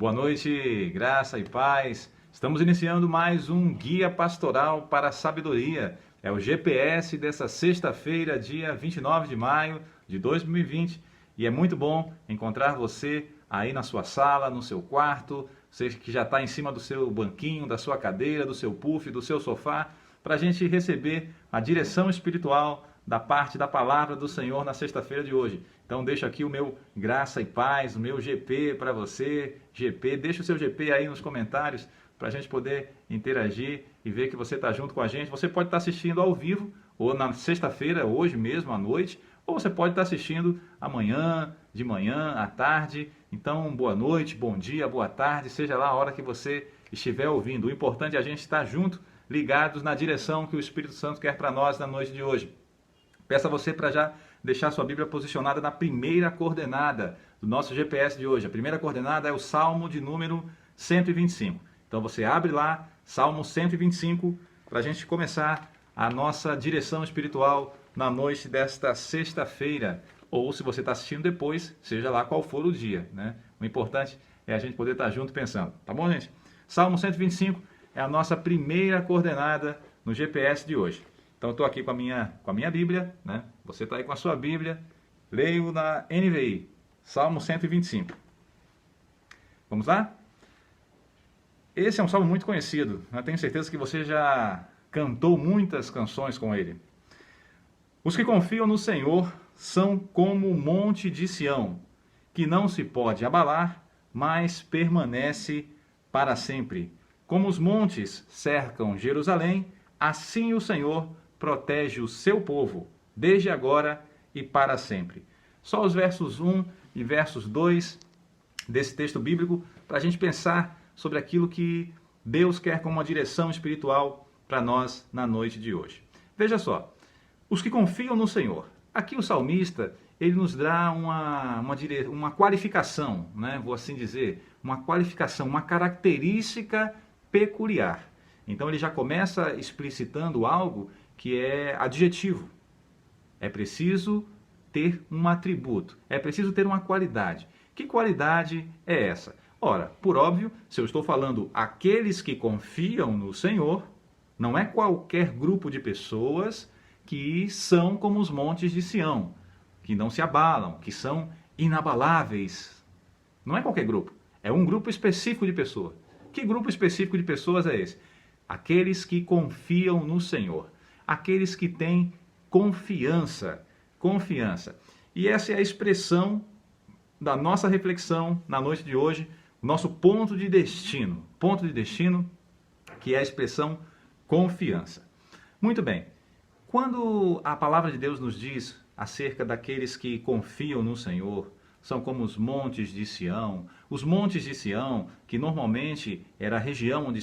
Boa noite, graça e paz. Estamos iniciando mais um Guia Pastoral para a Sabedoria. É o GPS dessa sexta-feira, dia 29 de maio de 2020. E é muito bom encontrar você aí na sua sala, no seu quarto, você que já está em cima do seu banquinho, da sua cadeira, do seu puff, do seu sofá, para a gente receber a direção espiritual da parte da palavra do Senhor na sexta-feira de hoje. Então deixo aqui o meu graça e paz, o meu GP para você. GP, deixa o seu GP aí nos comentários para a gente poder interagir e ver que você está junto com a gente. Você pode estar assistindo ao vivo, ou na sexta-feira, hoje mesmo, à noite, ou você pode estar assistindo amanhã, de manhã, à tarde. Então, boa noite, bom dia, boa tarde, seja lá a hora que você estiver ouvindo. O importante é a gente estar junto, ligados na direção que o Espírito Santo quer para nós na noite de hoje. Peço a você para já deixar sua Bíblia posicionada na primeira coordenada do nosso GPS de hoje. A primeira coordenada é o Salmo de número 125. Então você abre lá, Salmo 125, para a gente começar a nossa direção espiritual na noite desta sexta-feira. Ou se você está assistindo depois, seja lá qual for o dia, né? O importante é a gente poder estar junto pensando. Tá bom, gente? Salmo 125 é a nossa primeira coordenada no GPS de hoje. Então eu estou aqui com a minha Bíblia, né? Você está aí com a sua Bíblia. Leio na NVI, Salmo 125. Vamos lá? Esse é um salmo muito conhecido. Eu tenho certeza que você já cantou muitas canções com ele. Os que confiam no Senhor são como o monte de Sião, que não se pode abalar, mas permanece para sempre. Como os montes cercam Jerusalém, assim o Senhor protege o seu povo, desde agora e para sempre. Só os versos 1 e versos 2 desse texto bíblico para a gente pensar sobre aquilo que Deus quer como uma direção espiritual para nós na noite de hoje. Veja só, os que confiam no Senhor. Aqui o salmista, ele nos dá uma qualificação, né? Vou assim dizer, uma qualificação, uma característica peculiar. Então ele já começa explicitando algo que é adjetivo. É preciso ter um atributo, é preciso ter uma qualidade. Que qualidade é essa? Ora, por óbvio, se eu estou falando aqueles que confiam no Senhor, não é qualquer grupo de pessoas que são como os montes de Sião, que não se abalam, que são inabaláveis. Não é qualquer grupo, é um grupo específico de pessoas. Que grupo específico de pessoas é esse? Aqueles que confiam no Senhor, aqueles que têm confiança. E essa é a expressão da nossa reflexão na noite de hoje, nosso ponto de destino, que é a expressão confiança. Muito bem, quando a palavra de Deus nos diz acerca daqueles que confiam no Senhor, são como os montes de Sião. Os montes de Sião, que normalmente era a região onde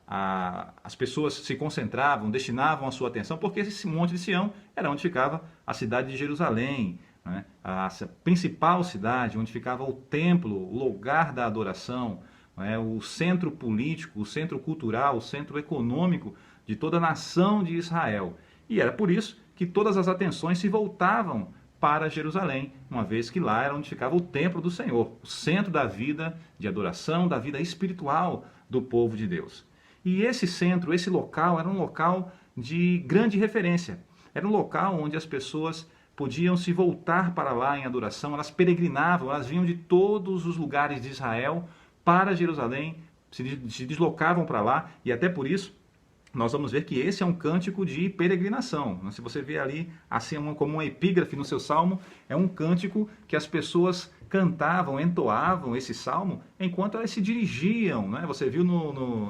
as pessoas se concentravam, destinavam a sua atenção, porque esse monte de Sião era onde ficava a cidade de Jerusalém, né? A principal cidade, onde ficava o templo, o lugar da adoração, né? O centro político, o centro cultural, o centro econômico de toda a nação de Israel. E era por isso que todas as atenções se voltavam para Jerusalém, uma vez que lá era onde ficava o templo do Senhor, o centro da vida de adoração, da vida espiritual do povo de Deus. E esse centro, esse local, era um local de grande referência. Era um local onde as pessoas podiam se voltar para lá em adoração, elas peregrinavam, elas vinham de todos os lugares de Israel para Jerusalém, se deslocavam para lá, e até por isso nós vamos ver que esse é um cântico de peregrinação. Se você vê ali assim como uma epígrafe no seu salmo, é um cântico que as pessoas cantavam, entoavam esse salmo enquanto elas se dirigiam, né? Você viu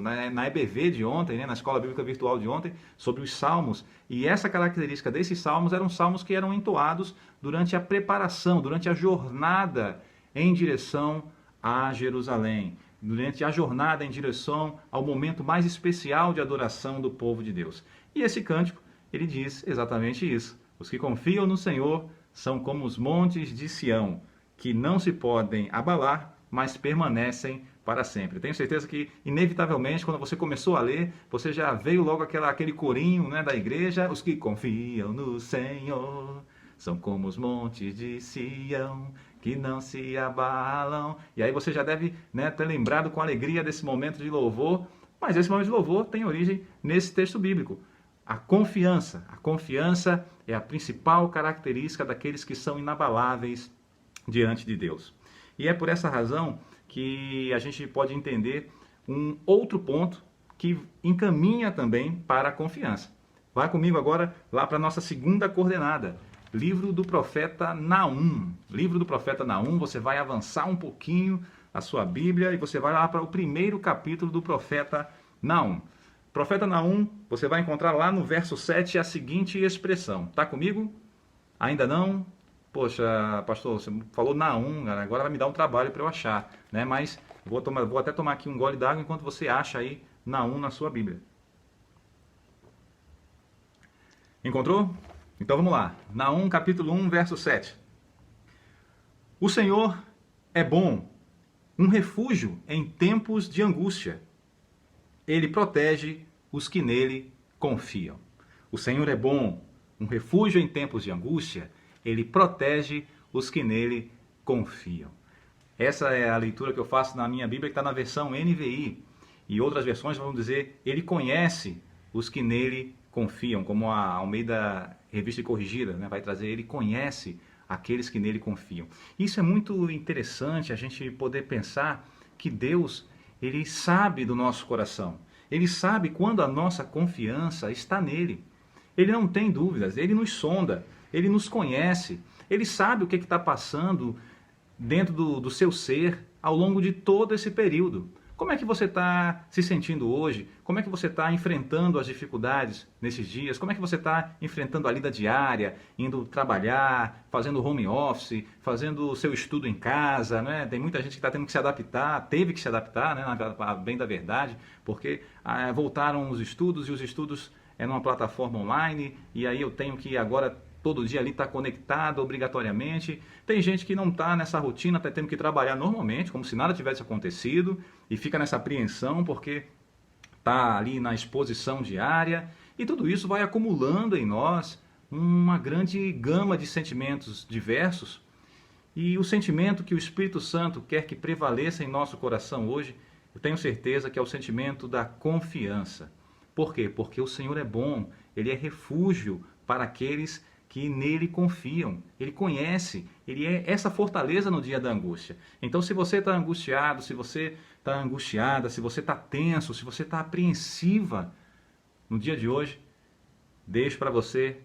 na EBV de ontem, né? Na Escola Bíblica Virtual de ontem, sobre os salmos. E essa característica desses salmos eram salmos que eram entoados durante a preparação, durante a jornada em direção a Jerusalém, durante a jornada em direção ao momento mais especial de adoração do povo de Deus. E esse cântico, ele diz exatamente isso. Os que confiam no Senhor são como os montes de Sião, que não se podem abalar, mas permanecem para sempre. Tenho certeza que, inevitavelmente, quando você começou a ler, você já veio logo aquele corinho, né, da igreja. Os que confiam no Senhor são como os montes de Sião, que não se abalam. E aí você já deve, né, ter lembrado com alegria desse momento de louvor, mas esse momento de louvor tem origem nesse texto bíblico. A confiança é a principal característica daqueles que são inabaláveis diante de Deus. E é por essa razão que a gente pode entender um outro ponto que encaminha também para a confiança. Vai comigo agora lá para a nossa segunda coordenada, livro do profeta Naum. Livro do profeta Naum, você vai avançar um pouquinho a sua Bíblia e você vai lá para o primeiro capítulo do profeta Naum. Profeta Naum, você vai encontrar lá no verso 7 a seguinte expressão. Tá comigo? Ainda não? Poxa, pastor, você falou Naum, agora vai me dar um trabalho para eu achar, né? Mas vou até tomar aqui um gole d'água enquanto você acha aí Naum na sua Bíblia. Encontrou? Então vamos lá. Naum capítulo 1, verso 7. O Senhor é bom, um refúgio em tempos de angústia. Ele protege os que nele confiam. O Senhor é bom, um refúgio em tempos de angústia. Ele protege os que nele confiam. Essa é a leitura que eu faço na minha Bíblia, que está na versão NVI. E outras versões vão dizer, ele conhece os que nele confiam, como a Almeida Revista e Corrigida, né? Vai trazer, ele conhece aqueles que nele confiam. Isso é muito interessante, a gente poder pensar que Deus, ele sabe do nosso coração. Ele sabe quando a nossa confiança está nele. Ele não tem dúvidas, ele nos sonda, ele nos conhece, ele sabe o que está passando dentro do seu ser ao longo de todo esse período. Como é que você está se sentindo hoje? Como é que você está enfrentando as dificuldades nesses dias? Como é que você está enfrentando a lida diária, indo trabalhar, fazendo home office, fazendo o seu estudo em casa, né? Tem muita gente que está tendo que se adaptar, teve que se adaptar, né? Bem da verdade, porque voltaram os estudos e os estudos numa plataforma online, e aí eu tenho que agora todo dia ali estar conectado obrigatoriamente. Tem gente que não está nessa rotina, está tendo que trabalhar normalmente, como se nada tivesse acontecido, e fica nessa apreensão porque está ali na exposição diária, e tudo isso vai acumulando em nós uma grande gama de sentimentos diversos, e o sentimento que o Espírito Santo quer que prevaleça em nosso coração hoje, eu tenho certeza que é o sentimento da confiança. Por quê? Porque o Senhor é bom, Ele é refúgio para aqueles que nele confiam. Ele conhece, ele é essa fortaleza no dia da angústia. Então, se você está angustiado, se você está angustiada, se você está tenso, se você está apreensiva no dia de hoje, deixo para você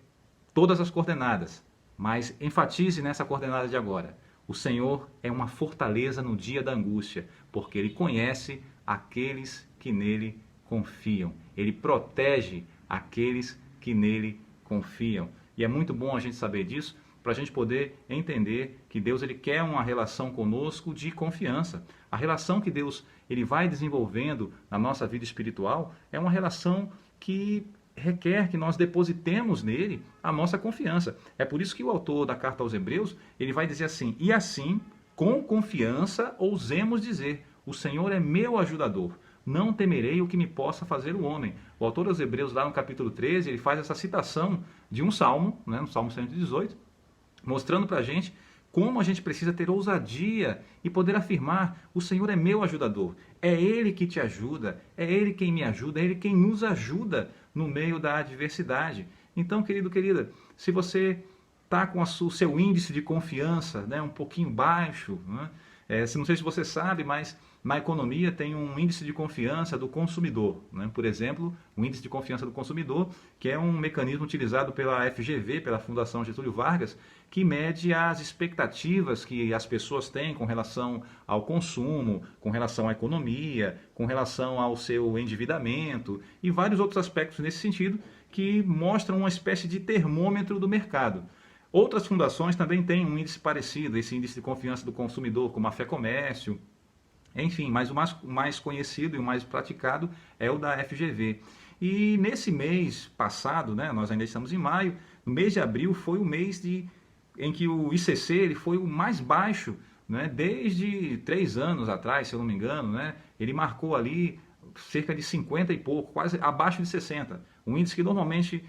todas as coordenadas, mas enfatize nessa coordenada de agora. O Senhor é uma fortaleza no dia da angústia, porque Ele conhece aqueles que nele confiam. Ele protege aqueles que nele confiam. E é muito bom a gente saber disso, para a gente poder entender que Deus ele quer uma relação conosco de confiança. A relação que Deus ele vai desenvolvendo na nossa vida espiritual é uma relação que requer que nós depositemos nele a nossa confiança. É por isso que o autor da carta aos Hebreus ele vai dizer assim, e assim, com confiança, ousemos dizer, o Senhor é meu ajudador. Não temerei o que me possa fazer o homem. O autor aos Hebreus, lá no capítulo 13, ele faz essa citação de um salmo, né, no Salmo 118, mostrando para a gente como a gente precisa ter ousadia e poder afirmar, o Senhor é meu ajudador. É Ele que te ajuda, é Ele quem me ajuda, é Ele quem nos ajuda no meio da adversidade. Então, querido, querida, se você está com o seu índice de confiança, né, um pouquinho baixo, né, não sei se você sabe, mas na economia tem um índice de confiança do consumidor, né? Por exemplo, o índice de confiança do consumidor, que é um mecanismo utilizado pela FGV, pela Fundação Getúlio Vargas, que mede as expectativas que as pessoas têm com relação ao consumo, com relação à economia, com relação ao seu endividamento e vários outros aspectos nesse sentido que mostram uma espécie de termômetro do mercado. Outras fundações também têm um índice parecido, esse índice de confiança do consumidor, como a Fecomércio. Enfim, mas o mais conhecido e o mais praticado é o da FGV. E nesse mês passado, né, nós ainda estamos em maio, no mês de abril foi o mês em que o ICC ele foi o mais baixo, né, desde 3 anos atrás, se eu não me engano. Né, ele marcou ali cerca de 50 e pouco, quase abaixo de 60. Um índice que normalmente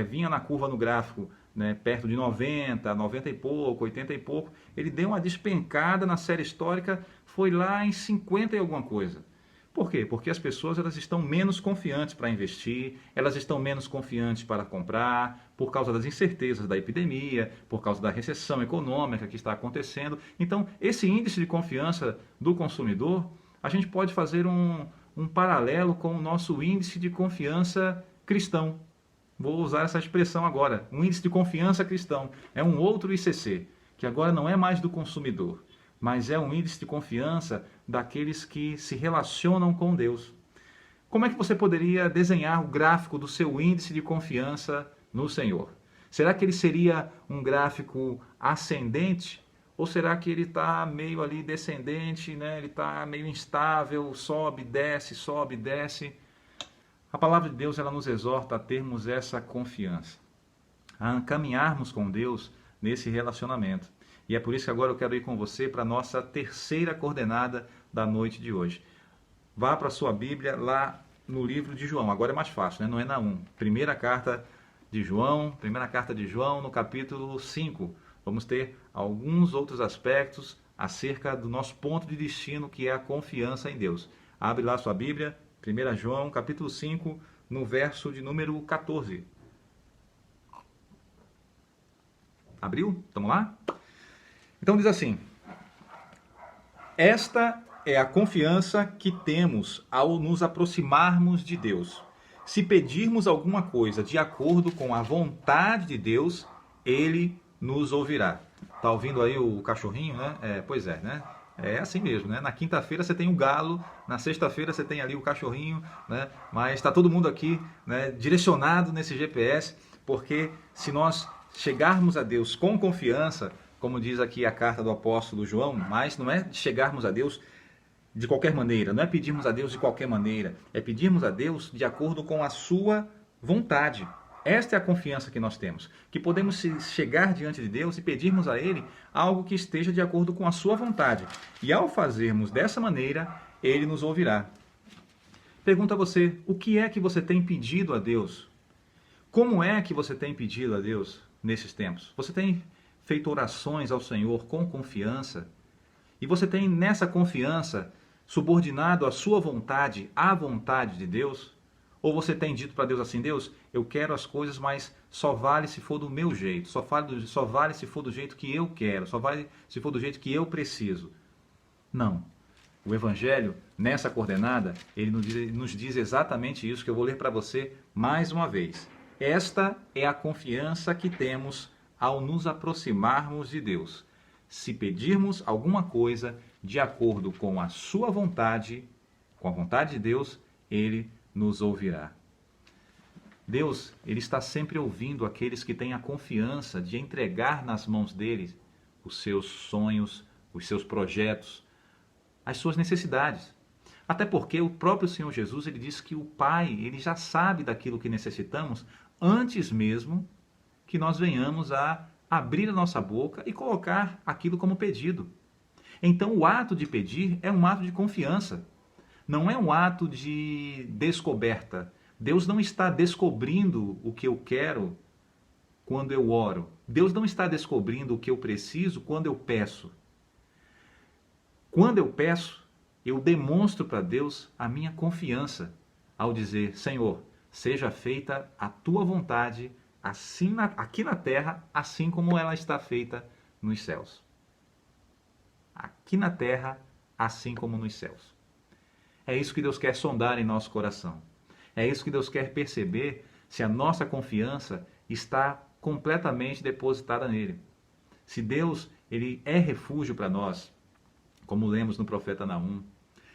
vinha na curva no gráfico né, perto de 90, 90 e pouco, 80 e pouco, ele deu uma despencada na série histórica, foi lá em 50 e alguma coisa. Por quê? Porque as pessoas elas estão menos confiantes para investir, elas estão menos confiantes para comprar, por causa das incertezas da epidemia, por causa da recessão econômica que está acontecendo. Então, esse índice de confiança do consumidor, a gente pode fazer um paralelo com o nosso índice de confiança cristão. Vou usar essa expressão agora. Um índice de confiança cristão. É um outro ICC, que agora não é mais do consumidor, mas é um índice de confiança daqueles que se relacionam com Deus. Como é que você poderia desenhar o gráfico do seu índice de confiança no Senhor? Será que ele seria um gráfico ascendente? Ou será que ele está meio ali descendente, né? Ele está meio instável, sobe, desce, sobe, desce? A palavra de Deus ela nos exorta a termos essa confiança, a caminharmos com Deus nesse relacionamento. E é por isso que agora eu quero ir com você para a nossa terceira coordenada da noite de hoje. Vá para a sua Bíblia lá no livro de João. Agora é mais fácil, né? Não é na 1. Primeira carta de João, no capítulo 5. Vamos ter alguns outros aspectos acerca do nosso ponto de destino, que é a confiança em Deus. Abre lá a sua Bíblia, 1 João, capítulo 5, no verso de número 14. Abriu? Estamos lá? Então diz assim: esta é a confiança que temos ao nos aproximarmos de Deus. Se pedirmos alguma coisa de acordo com a vontade de Deus, Ele nos ouvirá. Tá ouvindo aí o cachorrinho, né? Pois é, né? É assim mesmo, né? Na quinta-feira você tem o galo, na sexta-feira você tem ali o cachorrinho, né? Mas está todo mundo aqui, né, direcionado nesse GPS, porque se nós chegarmos a Deus com confiança, como diz aqui a carta do apóstolo João, mas não é chegarmos a Deus de qualquer maneira, não é pedirmos a Deus de qualquer maneira, é pedirmos a Deus de acordo com a sua vontade. Esta é a confiança que nós temos, que podemos chegar diante de Deus e pedirmos a Ele algo que esteja de acordo com a sua vontade. E ao fazermos dessa maneira, Ele nos ouvirá. Pergunto a você, o que é que você tem pedido a Deus? Como é que você tem pedido a Deus nesses tempos? Você tem feito orações ao Senhor com confiança? E você tem nessa confiança subordinado a sua vontade à vontade de Deus? Ou você tem dito para Deus assim: Deus, eu quero as coisas, mas só vale se for do meu jeito, só vale se for do jeito que eu quero, só vale se for do jeito que eu preciso? Não. O Evangelho, nessa coordenada, ele nos diz exatamente isso, que eu vou ler para você mais uma vez. Esta é a confiança que temos ao nos aproximarmos de Deus. Se pedirmos alguma coisa de acordo com a sua vontade, com a vontade de Deus, Ele nos ouvirá. Deus, Ele está sempre ouvindo aqueles que têm a confiança de entregar nas mãos dele os seus sonhos, os seus projetos, as suas necessidades. Até porque o próprio Senhor Jesus, Ele diz que o Pai, Ele já sabe daquilo que necessitamos antes mesmo que nós venhamos a abrir a nossa boca e colocar aquilo como pedido. Então o ato de pedir é um ato de confiança, não é um ato de descoberta. Deus não está descobrindo o que eu quero quando eu oro. Deus não está descobrindo o que eu preciso quando eu peço. Quando eu peço, eu demonstro para Deus a minha confiança ao dizer: Senhor, seja feita a tua vontade, assim aqui na terra, assim como ela está feita nos céus. Aqui na terra, assim como nos céus. É isso que Deus quer sondar em nosso coração. É isso que Deus quer perceber se a nossa confiança está completamente depositada nele. Se Deus, Ele é refúgio para nós, como lemos no profeta Naum.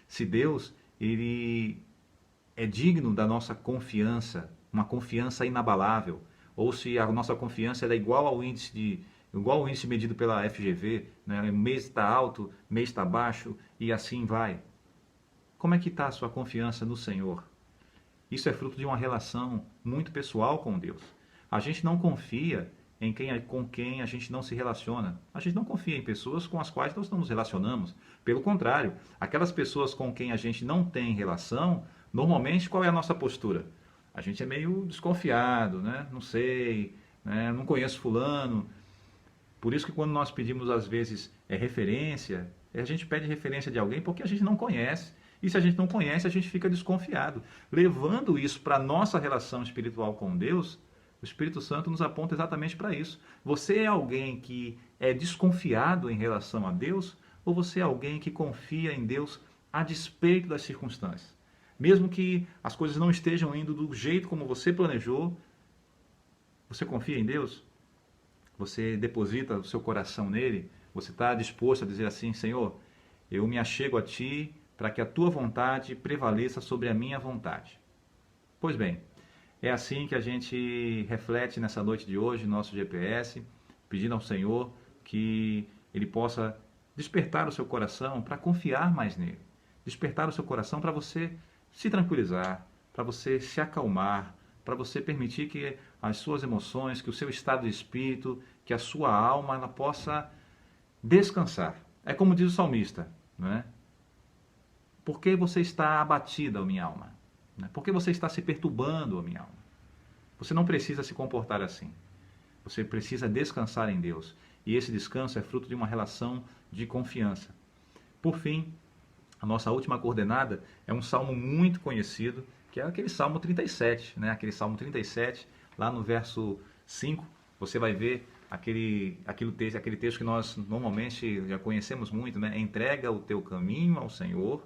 Se Deus, Ele é digno da nossa confiança, uma confiança inabalável, ou se a nossa confiança é igual ao índice medido pela FGV, né? Mês está alto, mês está baixo e assim vai. Como é que está a sua confiança no Senhor? Isso é fruto de uma relação muito pessoal com Deus. A gente não confia com quem a gente não se relaciona. A gente não confia em pessoas com as quais nós não nos relacionamos. Pelo contrário, aquelas pessoas com quem a gente não tem relação, normalmente qual é a nossa postura? A gente é meio desconfiado, né? Não sei, né? Não conheço fulano. Por isso que quando nós pedimos às vezes referência, a gente pede referência de alguém porque a gente não conhece. E se a gente não conhece, a gente fica desconfiado. Levando isso para a nossa relação espiritual com Deus, o Espírito Santo nos aponta exatamente para isso. Você é alguém que é desconfiado em relação a Deus, ou você é alguém que confia em Deus a despeito das circunstâncias? Mesmo que as coisas não estejam indo do jeito como você planejou, você confia em Deus? Você deposita o seu coração nele? Você está disposto a dizer assim: Senhor, eu me achego a Ti para que a Tua vontade prevaleça sobre a minha vontade? Pois bem, é assim que a gente reflete nessa noite de hoje, nosso GPS, pedindo ao Senhor que Ele possa despertar o seu coração para confiar mais nele. Despertar o seu coração para você se tranquilizar, para você se acalmar, para você permitir que as suas emoções, que o seu estado de espírito, que a sua alma, ela possa descansar. É como diz o salmista, não é? Por que você está abatida, ó minha alma? Por que você está se perturbando, ó minha alma? Você não precisa se comportar assim. Você precisa descansar em Deus. E esse descanso é fruto de uma relação de confiança. Por fim, a nossa última coordenada é um salmo muito conhecido, que é aquele Salmo 37, né? Aquele Salmo 37, lá no verso 5, você vai ver aquele texto que nós normalmente já conhecemos muito, né? Entrega o teu caminho ao Senhor,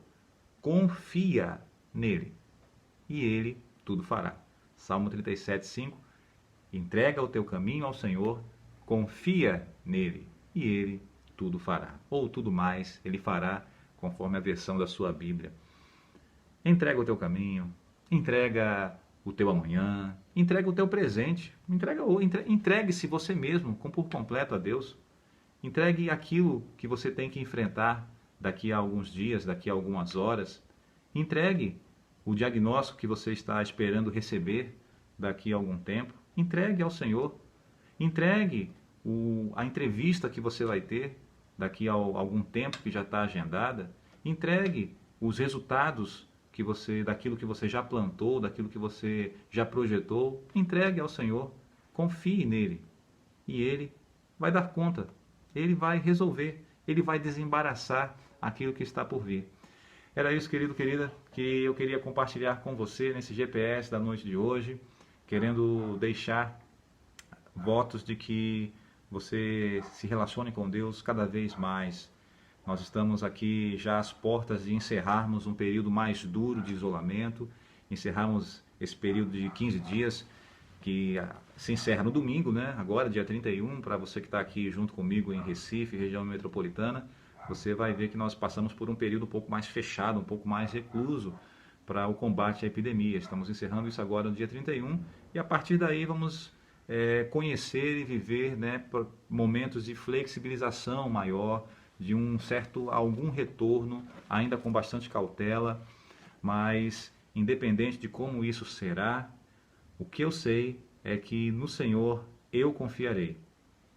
confia nele, e ele tudo fará. Salmo 37, 5, entrega o teu caminho ao Senhor, confia nele, e ele tudo fará. Ou tudo mais ele fará, conforme a versão da sua Bíblia. Entrega o teu caminho, entrega o teu amanhã, entrega o teu presente, entregue-se você mesmo por completo a Deus. Entregue aquilo que você tem que enfrentar daqui a alguns dias, daqui a algumas horas. Entregue o diagnóstico que você está esperando receber daqui a algum tempo. Entregue ao Senhor. Entregue a entrevista que você vai ter daqui a algum tempo que já está agendada. Entregue os resultados daquilo que você já plantou, daquilo que você já projetou. Entregue ao Senhor. Confie nele. E Ele vai dar conta. Ele vai resolver. Ele vai desembaraçar aquilo que está por vir. Era isso, querido, querida, que eu queria compartilhar com você nesse GPS da noite de hoje, querendo deixar votos de que você se relacione com Deus cada vez mais. Nós estamos aqui já às portas de encerrarmos um período mais duro de isolamento, encerrarmos esse período de 15 dias, que se encerra no domingo, né? Agora, dia 31, para você que está aqui junto comigo em Recife, região metropolitana, você vai ver que nós passamos por um período um pouco mais fechado, um pouco mais recluso para o combate à epidemia. Estamos encerrando isso agora no dia 31 e a partir daí vamos conhecer e viver, né, momentos de flexibilização maior, de algum retorno, ainda com bastante cautela, mas independente de como isso será, o que eu sei é que no Senhor eu confiarei,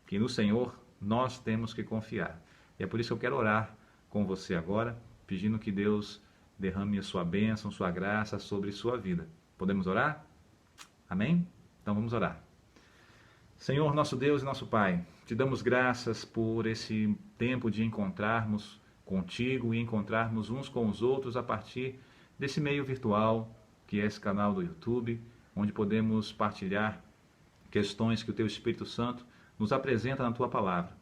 que no Senhor nós temos que confiar. E é por isso que eu quero orar com você agora, pedindo que Deus derrame a sua bênção, sua graça sobre sua vida. Podemos orar? Amém? Então vamos orar. Senhor, nosso Deus e nosso Pai, te damos graças por esse tempo de encontrarmos contigo e encontrarmos uns com os outros a partir desse meio virtual, que é esse canal do YouTube, onde podemos partilhar questões que o Teu Espírito Santo nos apresenta na Tua Palavra.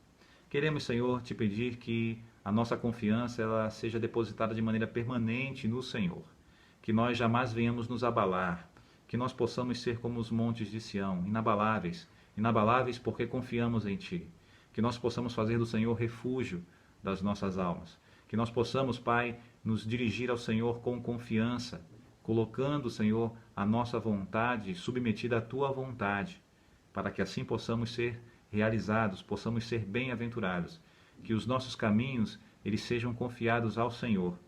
Queremos, Senhor, te pedir que a nossa confiança ela seja depositada de maneira permanente no Senhor, que nós jamais venhamos nos abalar, que nós possamos ser como os montes de Sião, inabaláveis, inabaláveis porque confiamos em Ti, que nós possamos fazer do Senhor refúgio das nossas almas, que nós possamos, Pai, nos dirigir ao Senhor com confiança, colocando, Senhor, a nossa vontade submetida à Tua vontade, para que assim possamos ser realizados, possamos ser bem-aventurados, que os nossos caminhos eles sejam confiados ao Senhor.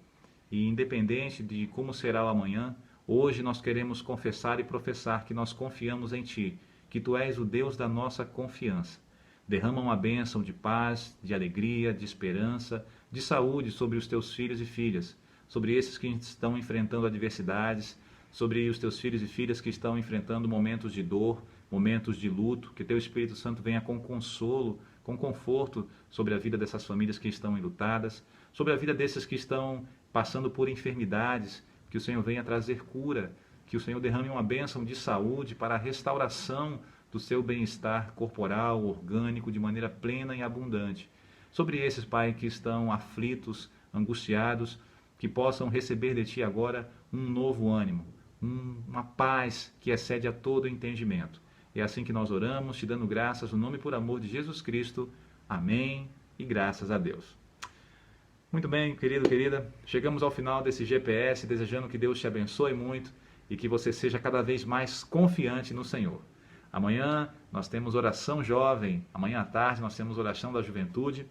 E independente de como será o amanhã, hoje nós queremos confessar e professar que nós confiamos em Ti, que Tu és o Deus da nossa confiança. Derrama uma bênção de paz, de alegria, de esperança, de saúde sobre os Teus filhos e filhas, sobre esses que estão enfrentando adversidades, sobre os Teus filhos e filhas que estão enfrentando momentos de dor, momentos de luto, que Teu Espírito Santo venha com consolo, com conforto sobre a vida dessas famílias que estão enlutadas, sobre a vida desses que estão passando por enfermidades, que o Senhor venha trazer cura, que o Senhor derrame uma bênção de saúde para a restauração do seu bem-estar corporal, orgânico, de maneira plena e abundante. Sobre esses, Pai, que estão aflitos, angustiados, que possam receber de Ti agora um novo ânimo, uma paz que excede a todo entendimento. É assim que nós oramos, Te dando graças no nome e por amor de Jesus Cristo. Amém e graças a Deus. Muito bem, querido, querida, chegamos ao final desse GPS, desejando que Deus te abençoe muito e que você seja cada vez mais confiante no Senhor. Amanhã nós temos oração jovem, amanhã à tarde nós temos oração da juventude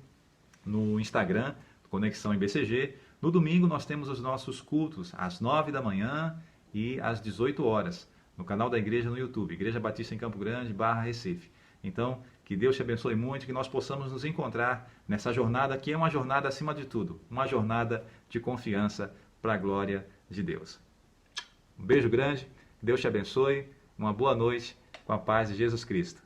no Instagram, Conexão IBCG. No domingo nós temos os nossos cultos às 9 da manhã e às 18 horas, no canal da igreja no YouTube, Igreja Batista em Campo Grande, /Recife. Então, que Deus te abençoe muito, que nós possamos nos encontrar nessa jornada que é uma jornada acima de tudo, uma jornada de confiança para a glória de Deus. Um beijo grande, Deus te abençoe, uma boa noite, com a paz de Jesus Cristo.